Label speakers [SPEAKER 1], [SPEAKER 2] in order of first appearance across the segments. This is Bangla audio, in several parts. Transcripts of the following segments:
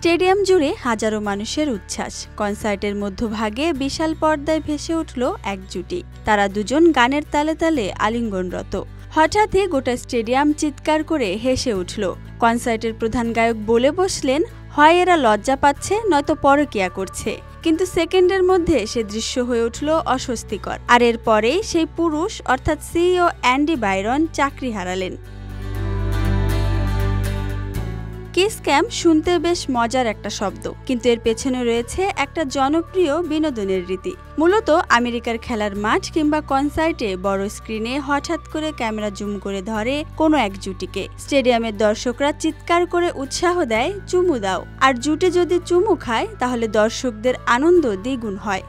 [SPEAKER 1] স্টেডিয়াম জুড়ে হাজারো মানুষের উচ্ছ্বাস। কনসার্টের মধ্যভাগে বিশাল পর্দায় ভেসে উঠল এক জুটি। তারা দুজন গানের তালে তালে আলিঙ্গনরত। হঠাৎই গোটা স্টেডিয়াম চিৎকার করে হেসে উঠল। কনসার্টের প্রধান গায়ক বলে বসলেন, হয় এরা লজ্জা পাচ্ছে নয়তো পরকীয়া করছে। কিন্তু সেকেন্ডের মধ্যে সে দৃশ্য হয়ে উঠল অস্বস্তিকর। আর এর পরেই সেই পুরুষ অর্থাৎ সিইও অ্যান্ডি বাইরন চাকরি হারালেন। কিস ক্যাম শুনতে বেশ মজার একটা শব্দ, কিন্তু এর পেছনে রয়েছে একটা জনপ্রিয় বিনোদনের রীতি। মূলত আমেরিকার খেলার মাঠ কিংবা কনসার্টে বড় স্ক্রিনে হঠাৎ করে ক্যামেরা জুম করে ধরে কোনো এক জুটিকে। স্টেডিয়ামের দর্শকরা চিৎকার করে উৎসাহ দেয়, চুমু দাও। আর জুটি যদি চুমু খায় তাহলে দর্শকদের আনন্দ দ্বিগুণ হয়।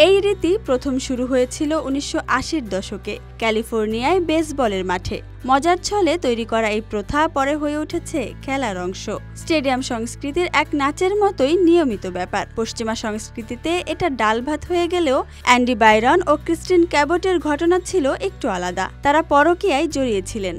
[SPEAKER 1] এই রীতি প্রথম শুরু হয়েছিল 1980-র দশকে ক্যালিফোর্নিয়ায় বেসবলের মাঠে। মজার ছলে তৈরি করা এই প্রথা পরে হয়ে উঠেছে খেলার অংশ। স্টেডিয়াম সংস্কৃতির এক নাচের মতোই নিয়মিত ব্যাপার। পশ্চিমা সংস্কৃতিতে এটা ডাল ভাত হয়ে গেলেও অ্যান্ডি বাইরন ও ক্রিস্টিন ক্যাবটের ঘটনা ছিল একটু আলাদা। তারা পরকীয়ায় জড়িয়েছিলেন।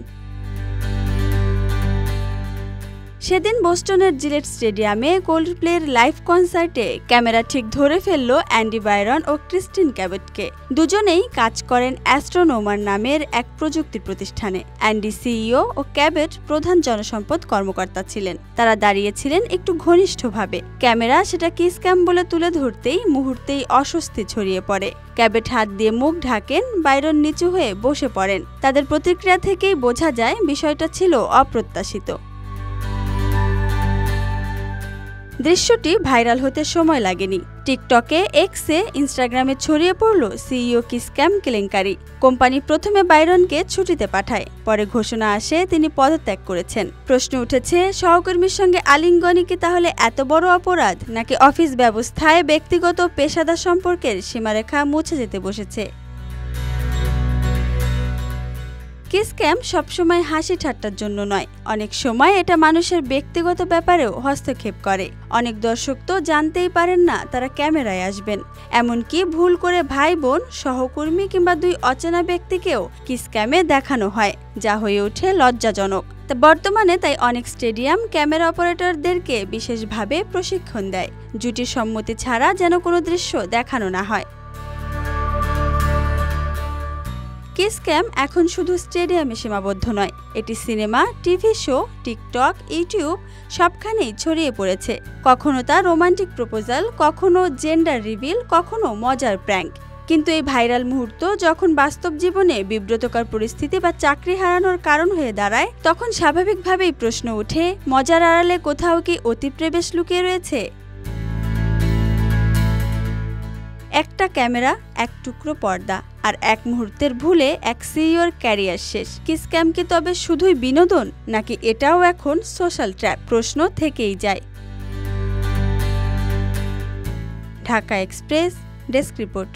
[SPEAKER 1] সেদিন বোস্টনের জিলেট স্টেডিয়ামে কোল্ডপ্লের লাইভ কনসার্টে ক্যামেরা ঠিক ধরে ফেলল অ্যান্ডি বাইরন ও ক্রিস্টিন ক্যাবটকে। দুজনেই কাজ করেন অ্যাস্ট্রোনোমার নামের এক প্রযুক্তি প্রতিষ্ঠানে। অ্যান্ডি সিইও ও ক্যাবট প্রধান জনসম্পদ কর্মকর্তা ছিলেন। তারা দাঁড়িয়েছিলেন একটু ঘনিষ্ঠভাবে। ক্যামেরা সেটা কিস ক্যাম বলে তুলে ধরতেই মুহূর্তেই অস্বস্তি ছড়িয়ে পড়ে। ক্যাবট হাত দিয়ে মুখ ঢাকেন, বাইরন নিচু হয়ে বসে পড়েন। তাদের প্রতিক্রিয়া থেকেই বোঝা যায় বিষয়টা ছিল অপ্রত্যাশিত। দৃশ্যটি ভাইরাল হতে সময় লাগেনি। টিকটকে, এক্সে, ইনস্টাগ্রামে ছড়িয়ে পড়ল সিইও কিস ক্যাম কেলেঙ্কারি। কোম্পানি প্রথমে বাইরনকে ছুটিতে পাঠায়, পরে ঘোষণা আসে তিনি পদত্যাগ করেছেন। প্রশ্ন উঠেছে, সহকর্মীর সঙ্গে আলিঙ্গনই কি তাহলে এত বড় অপরাধ, নাকি অফিস ব্যবস্থায় ব্যক্তিগত পেশাদার সম্পর্কের সীমারেখা মুছে যেতে বসেছে? কিস ক্যাম সবসময় হাসি ঠাট্টার জন্য নয়, অনেক সময় এটা মানুষের ব্যক্তিগত ব্যাপারেও হস্তক্ষেপ করে। অনেক দর্শক তো জানতেই পারেন না তারা ক্যামেরায় আসবেন। এমনকি ভুল করে ভাই বোন, সহকর্মী কিংবা দুই অচেনা ব্যক্তিকেও কিস ক্যামে দেখানো হয়, যা হয়ে ওঠে লজ্জাজনক। বর্তমানে তাই অনেক স্টেডিয়াম ক্যামেরা অপারেটরদেরকে বিশেষভাবে প্রশিক্ষণ দেয়, জুটির সম্মতি ছাড়া যেন কোনো দৃশ্য দেখানো না হয়। কিস ক্যাম এখন শুধু স্টেডিয়ামে সীমাবদ্ধ নয়, এটি cinema, TV show, TikTok, YouTube সবখানেই ছড়িয়ে পড়েছে। কখনো তা রোমান্টিক প্রপোজাল, কখনো জেন্ডার রিভিল, কখনো মজার প্র্যাঙ্ক। কিন্তু এই ভাইরাল মুহূর্ত যখন বাস্তব জীবনে বিব্রতকর পরিস্থিতি বা চাকরি হারানোর কারণ হয়ে দাঁড়ায়, তখন স্বাভাবিকভাবেই প্রশ্ন ওঠে, মজার আড়ালে কোথাও কি অতিপ্রবেশ লুকিয়ে রয়েছে? একটা ক্যামেরা, এক টুকরো পর্দা, আর এক মুহূর্তের ভুলে এক সিইওর ক্যারিয়ার শেষ। কিস ক্যাম কি তবে শুধুই বিনোদন, নাকি এটাও এখন সোশ্যাল ট্র্যাপ? প্রশ্ন থেকেই যায়। Dhaka express, desk report.